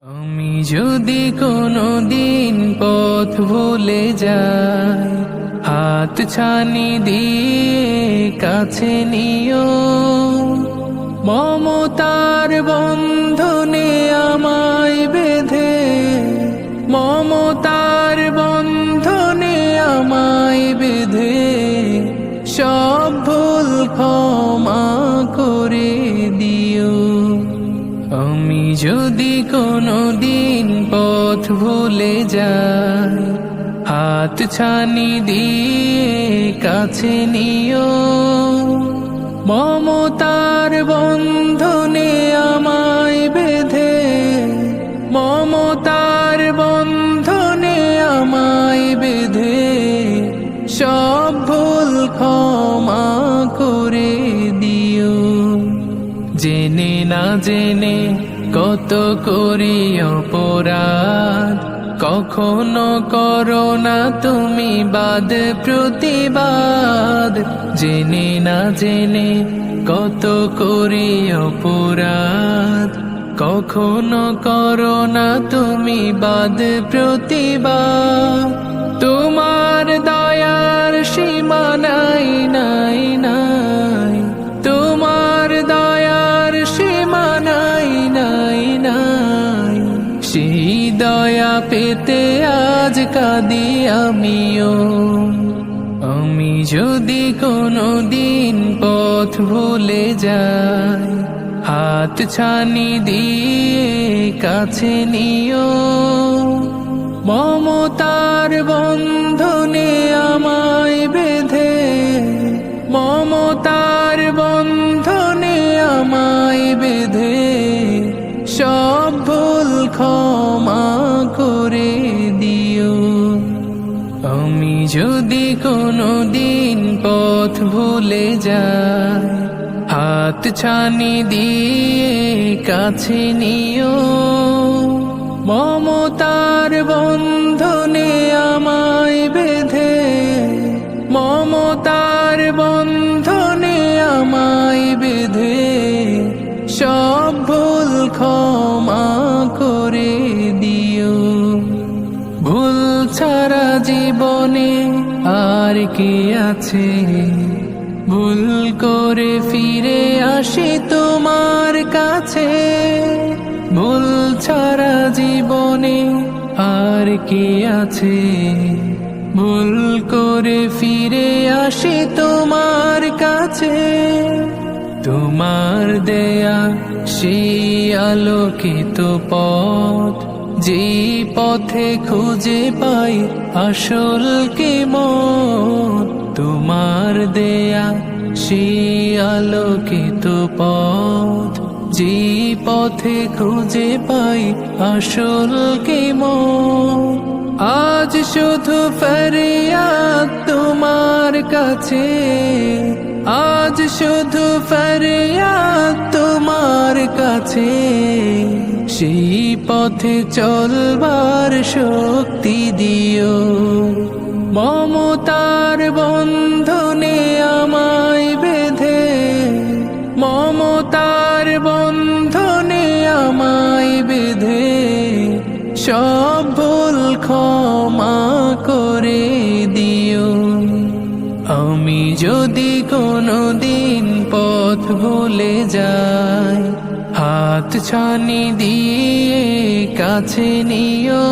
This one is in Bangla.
আমি যদি কোনোদিন পথ ভুলে যাই, হাত ছানি দিয়ে কাছে নিও। মমতার বন্ধনে আমায় বেঁধে, মমতার বন্ধনে আমায় বেঁধে সব ভুল ক্ষমা করে দিও। আমি যদি কোনোদিন পথ ভুলে যাই, হাত ছানি দিয়ে কাছে নিও। মমতার বন্ধনে আমায় বেঁধে, মমতার বন্ধনে আমায় বেঁধে সব ভুল ক্ষমা করে দিও। জেনে না জেনে কত করি অপরাধ, কখনো করো না তুমি বাদ প্রতিবাদ। জেনে না জেনে কত করি অপরাধ, কখনো করো না তুমি বাদ প্রতিবাদ। তোমার দয়ার সীমা নাই নাই নাই, তোমার দয়ার সীমা নাই নাই নাই। সেই দয়া পেতে আজ কাঁদি আমিও। আমি যদি কোনোদিন পথ ভুলে যাই, হাত ছানি দিয়ে কাছে নিও। মমতার বন্ধনে আমায় বেঁধে, মমতার বন্ধনে আমায় বেঁধে সব ভুল ক্ষমা করে দিও। আমি যদি কোনোদিন পথ ভুলে যাই, হাত ছানি দিয়ে কাছে নিও। মমতার বন্ধনে আমায় বেঁধে, মমতার বন্ধনে আমায় বেঁধে সব ভুল ক্ষমা করে দিও। ভুল ছাড়া জীবনে আর কি আছে, ভুল করে ফিরে আসি তোমার কাছে। ভুল ছাড়া জীবনে আর কি আছে, ভুল করে ফিরে আসি তোমার কাছে। তোমার দেয়া সেই আলোকিত পথ, যে পথে খুঁজে পাই আসল কি মত। তোমার দেয়া সেই আলোকিত পথ, যে পথে খুঁজে পাই আসল কি মত। আজ শুধু ফরিয়াদ তোমার কাছে, আজ শুধু ফরিয়াদ তোমার কাছে। সেই পথে চলবার শক্তি দিও। মমতার বন্ধনে আমায় বেঁধে, মমতার বন্ধনে আমায় বেঁধে সব ভুল ক্ষমা করে দিও। আমি যদি কোনোদিন পথ ভুলে যাই, হাত ছানি দিয়ে কাছে নিও।